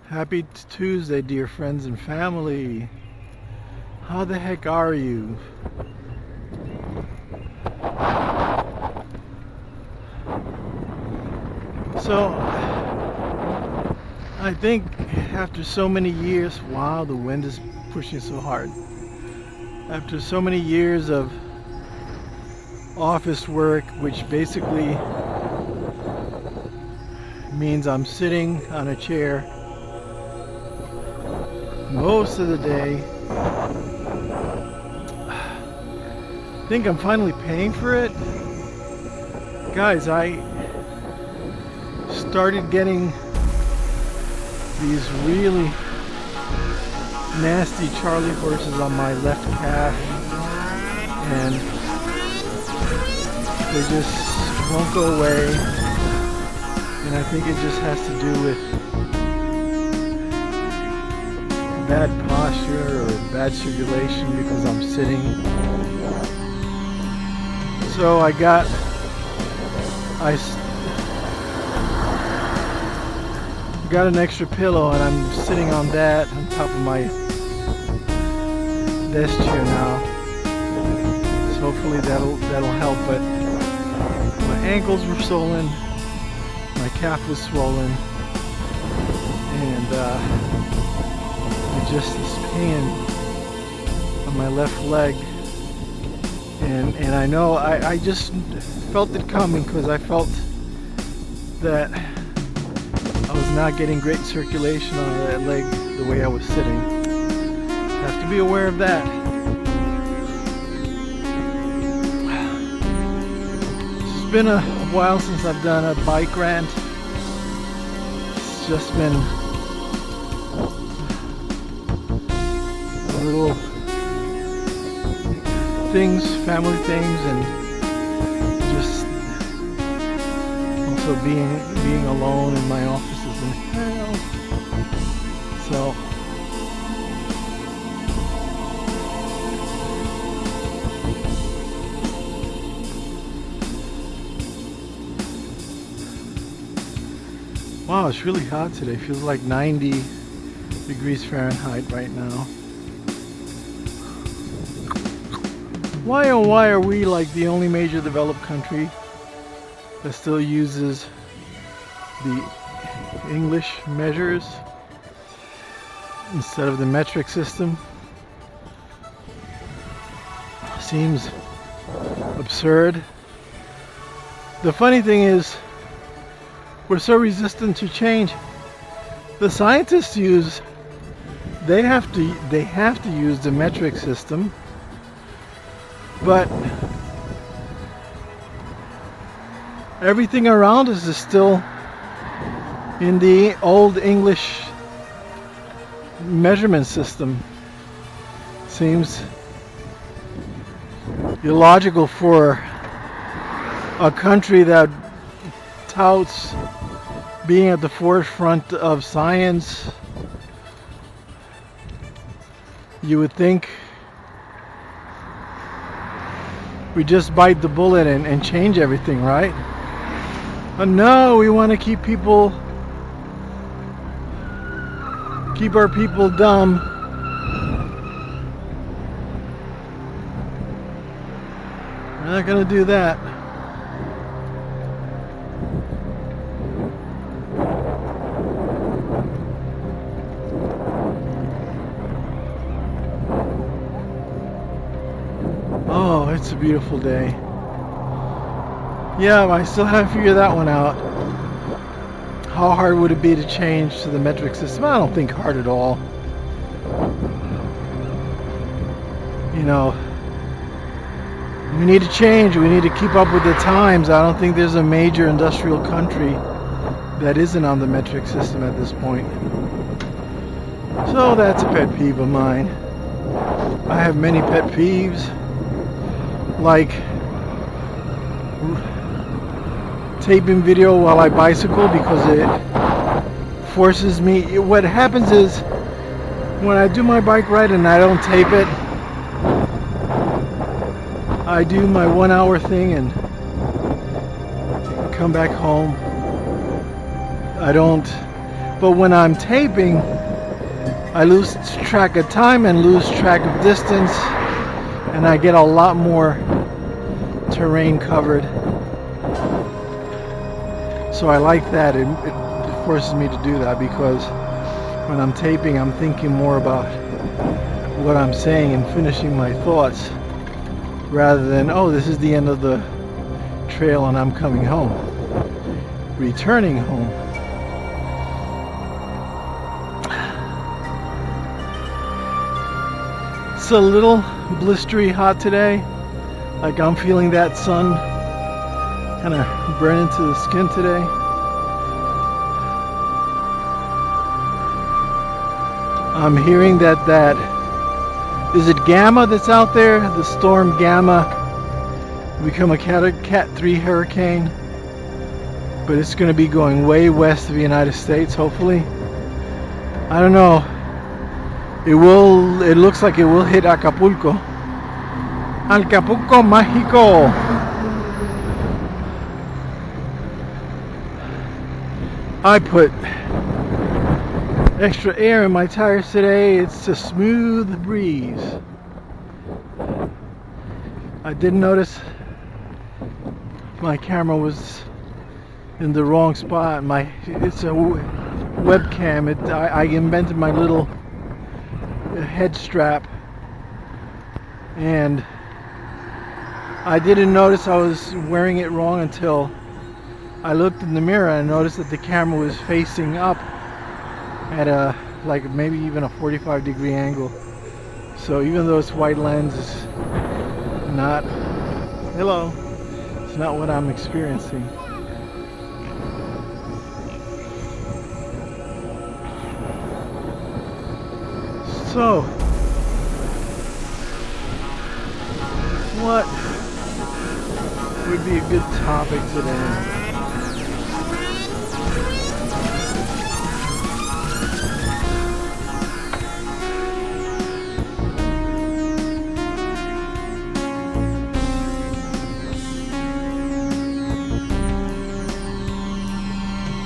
Happy Tuesday, dear friends and family. How the heck are you? So, I think after so many years, wow, the wind is pushing so hard. After so many years of office work, which basically means I'm sitting on a chair most of the day, I think I'm finally paying for it. Guys, I started getting these really nasty Charlie horses on my left calf, and they just won't go away, and I think it just has to do with bad posture or bad circulation because I'm sitting. So I got an extra pillow, and I'm sitting on that on top of my desk chair now. So hopefully that'll help. But my ankles were swollen, my calf was swollen, and just this pain on my left leg. And I know I just felt it coming because I felt that I was not getting great circulation on that leg the way I was sitting. Have to be aware of that. It's been a while since I've done a bike rant. It's just been little things, family things, and just also being alone in my offices and hell. So wow, it's really hot today. It feels like 90 degrees Fahrenheit right now. Why are we like the only major developed country that still uses the English measures instead of the metric system? Seems absurd. The funny thing is, we're so resistant to change. The scientists they have to use the metric system. But everything around us is still in the old English measurement system. Seems illogical for a country that touts being at the forefront of science. You would think we just bite the bullet and change everything, right? But no, we want to keep our people dumb. We're not gonna do that. Oh, it's a beautiful day. Yeah, I still haven't figured that one out. How hard would it be to change to the metric system? I don't think hard at all. You know, we need to change. We need to keep up with the times. I don't think there's a major industrial country that isn't on the metric system at this point. So that's a pet peeve of mine. I have many pet peeves, like taping video while I bicycle because it forces me. What happens is when I do my bike ride and I don't tape it, I do my 1 hour thing and come back home. I don't But when I'm taping, I lose track of time and lose track of distance, and I get a lot more terrain covered. So I like that. It forces me to do that, because when I'm taping, I'm thinking more about what I'm saying and finishing my thoughts, rather than, oh, this is the end of the trail and I'm coming home, returning home. It's a little blistery hot today. Like, I'm feeling that sun kind of burn into the skin today. I'm hearing that is it Gamma that's out there? The storm Gamma become a Cat 3 hurricane, but it's going to be going way west of the United States, hopefully. I don't know. It looks like it will hit Acapulco. Acapulco, Mexico. I put extra air in my tires today. It's a smooth breeze. I didn't notice my camera was in the wrong spot. It's a webcam. I invented my little head strap, and I didn't notice I was wearing it wrong until I looked in the mirror and noticed that the camera was facing up at a, like, maybe even a 45-degree angle. So even though it's white lens, it's not, hello, it's not what I'm experiencing. So, what would be a good topic today?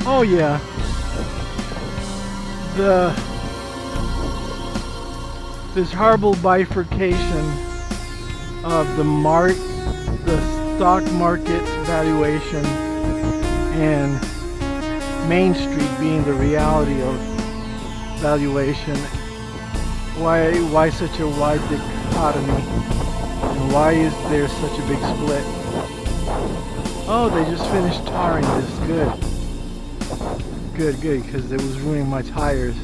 Oh yeah, this horrible bifurcation of the stock market valuation and Main Street being the reality of valuation. Why such a wide dichotomy? And why is there such a big split? Oh, they just finished tarring this. Good, because it was ruining my tires.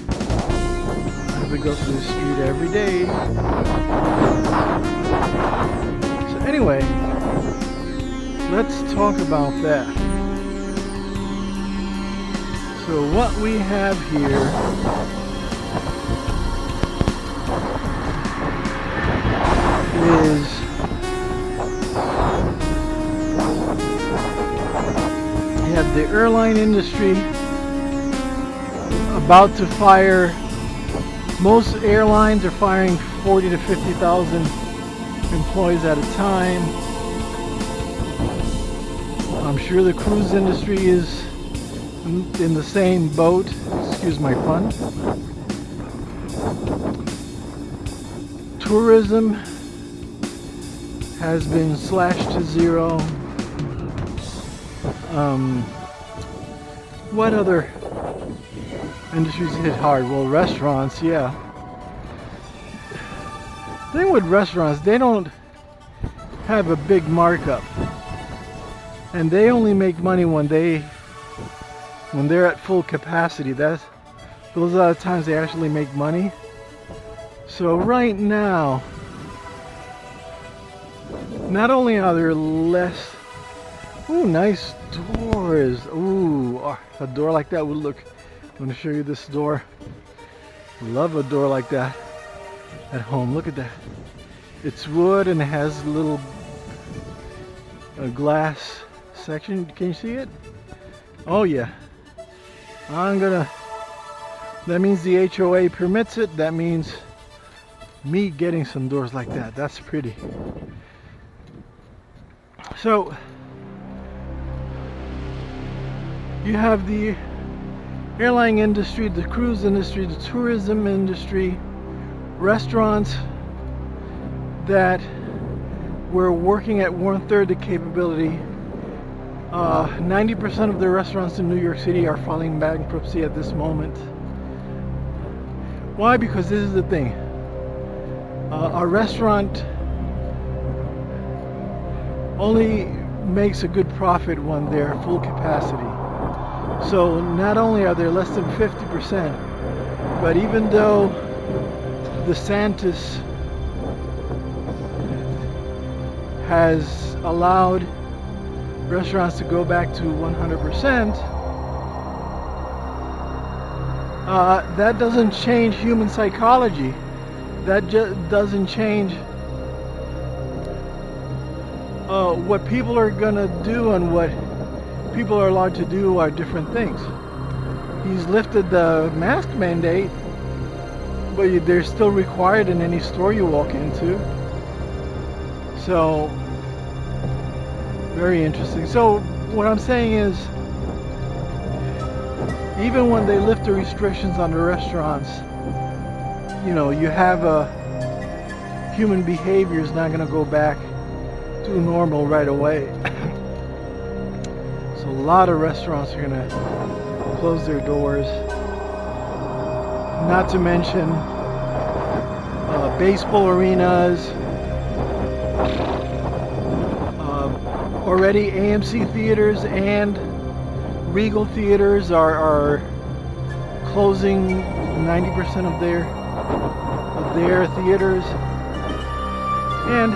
I have to go through the street every day. So anyway, let's talk about that. So what we have here is you have the airline industry about to fire. Most airlines are firing 40 to 50,000 employees at a time. I'm sure the cruise industry is in the same boat. Excuse my pun. Tourism has been slashed to zero. What other industries hit hard? Well, restaurants, yeah. The thing with restaurants, they don't have a big markup, and they only make money when they're at full capacity. Those are the times they actually make money. So right now, not only are there less, ooh, nice doors. Ooh, a door like that would look, I'm going to show you this door. Love a door like that at home. Look at that. It's wood and it has a little glass section. Can you see it? Oh yeah. That means the HOA permits it. That means me getting some doors like that. That's pretty. So You have the airline industry, the cruise industry, the tourism industry, restaurants that were working at 1/3 the capability. 90% of the restaurants in New York City are filing bankruptcy at this moment. Why? Because this is the thing. A restaurant only makes a good profit when they're full capacity. So not only are there less than 50%, but even though DeSantis has allowed restaurants to go back to 100%, that doesn't change human psychology. That just doesn't change what people are gonna do, and what people are allowed to do are different things. He's lifted the mask mandate, but they're still required in any store you walk into. So, very interesting. So, what I'm saying is, even when they lift the restrictions on the restaurants, you know, you have human behavior is not going to go back to normal right away. So a lot of restaurants are going to close their doors. Not to mention baseball arenas. Already AMC theaters and Regal theaters are closing 90% of their theaters. And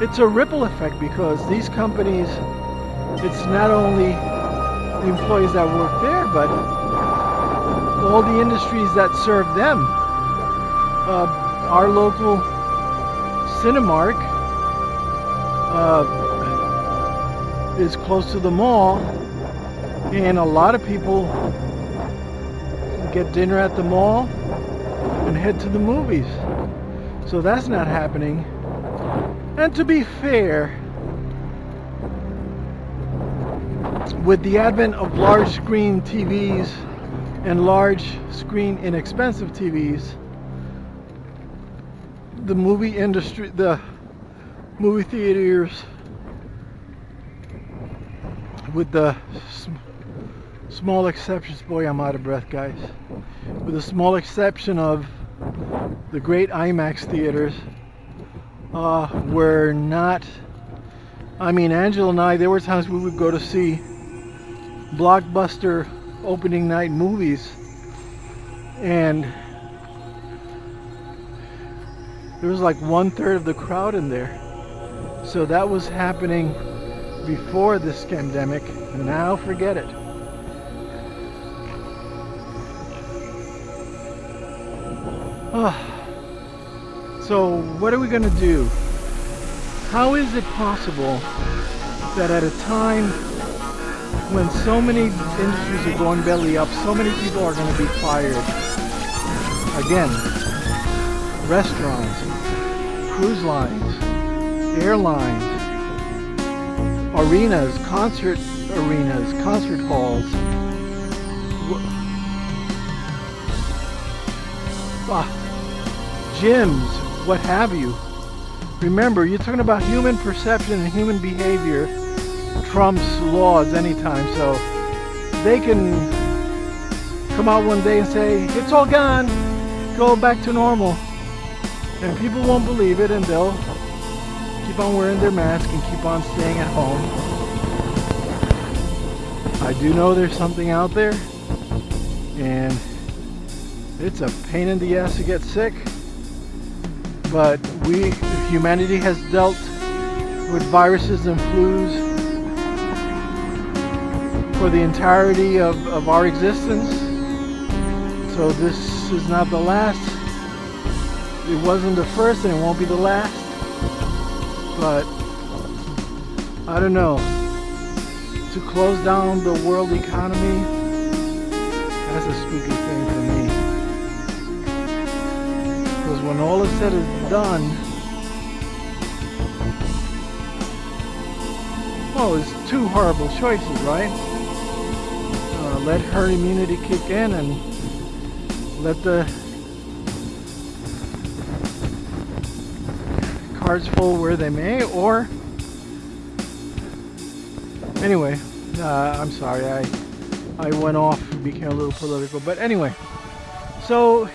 it's a ripple effect, because these companies, it's not only the employees that work there, but all the industries that serve them. Our local Cinemark is close to the mall, and a lot of people get dinner at the mall and head to the movies. So that's not happening. And to be fair, with the advent of large screen TVs and large screen inexpensive TVs, the movie industry, the movie theaters, with the small exceptions, boy, I'm out of breath, guys, with the small exception of the great IMAX theaters, were not, I mean, Angela and I, there were times we would go to see blockbuster opening night movies, and there was like 1/3 of the crowd in there. So that was happening before this pandemic, and now forget it. So what are we going to do? How is it possible that at a time when so many industries are going belly up, so many people are going to be fired? Again, restaurants, cruise lines, airlines, arenas, concert halls, gyms, what have you. Remember, you're talking about human perception and human behavior trumps laws anytime. So they can come out one day and say, it's all gone, go back to normal. And people won't believe it, and they'll keep on wearing their mask and keep on staying at home. I do know there's something out there, and it's a pain in the ass to get sick, but humanity has dealt with viruses and flus for the entirety of our existence. So this is not the last. It wasn't the first, and it won't be the last. But I don't know. To close down the world economy, that's a spooky thing for me. Because when all is said and done, well, it's two horrible choices, right? let herd immunity kick in and let the cards fall where they may. Or anyway, I'm sorry, I went off and became a little political, but anyway, so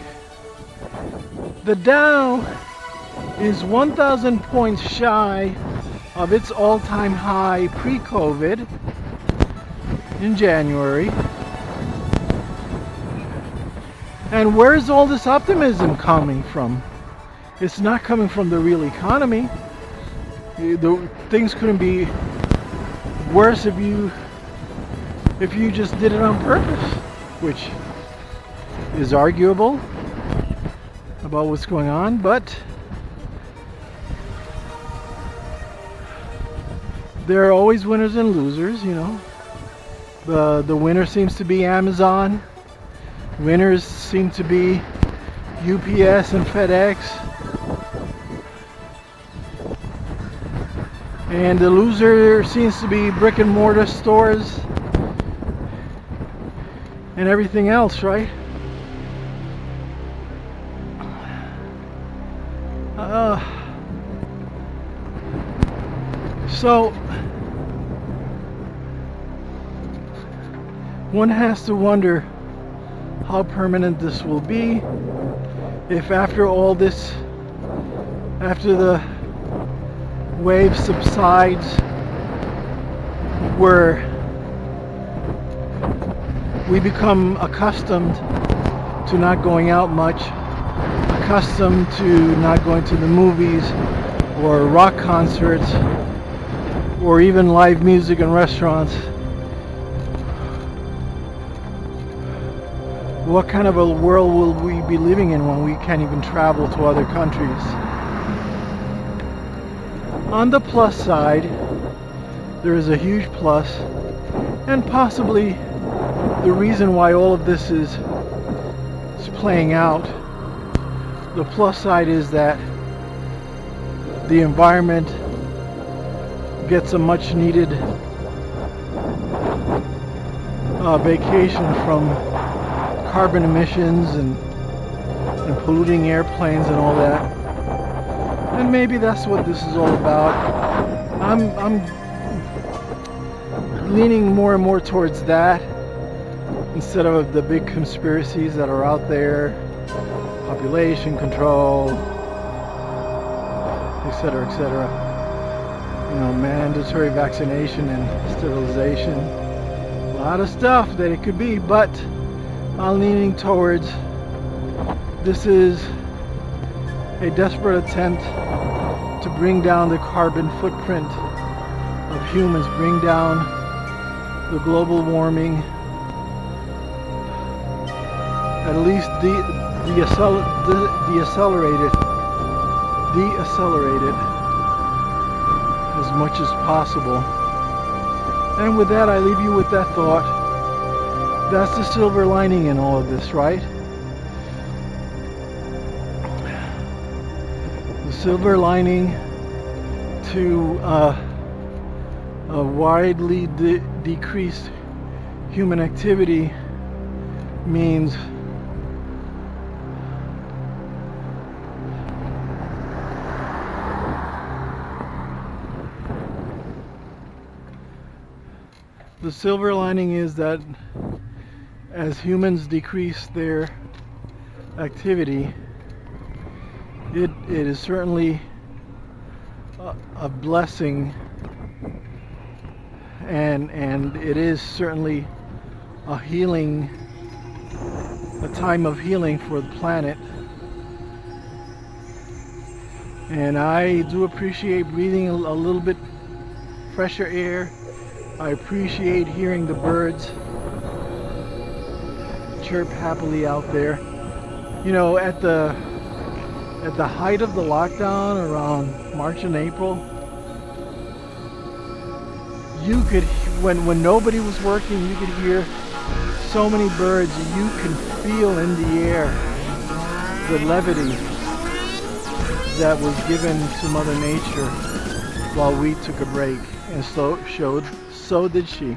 the Dow is 1,000 points shy of its all-time high pre-COVID in January. And where's all this optimism coming from? It's not coming from the real economy. Things couldn't be worse if you just did it on purpose, which is arguable about what's going on, but there are always winners and losers, you know. The winner seems to be Amazon. Winners seem to be UPS and FedEx. And the loser seems to be brick and mortar stores and everything else, right? So one has to wonder how permanent this will be. If after all this, after the wave subsides, where we become accustomed to not going out much, accustomed to not going to the movies or rock concerts or even live music in restaurants, what kind of a world will we be living in when we can't even travel to other countries? On the plus side, there is a huge plus, and possibly the reason why all of this is playing out. The plus side is that the environment gets a much needed vacation from carbon emissions and polluting airplanes and all that. And maybe that's what this is all about. I'm leaning more and more towards that instead of the big conspiracies that are out there, population control, etc., etc. You know, mandatory vaccination and sterilization. A lot of stuff that it could be, but I'm leaning towards this is a desperate attempt to bring down the carbon footprint of humans, bring down the global warming, at least deaccelerate it as much as possible. And with that, I leave you with that thought. That's the silver lining in all of this, right? The silver lining to a widely decreased human activity means the silver lining is that as humans decrease their activity, it is certainly a blessing, and it is certainly a time of healing for the planet. And I do appreciate breathing a little bit fresher air. I appreciate hearing the birds chirp happily out there. You know, at the height of the lockdown around March and April, you could, when nobody was working, you could hear so many birds. You can feel in the air the levity that was given to Mother Nature while we took a break, and so did she.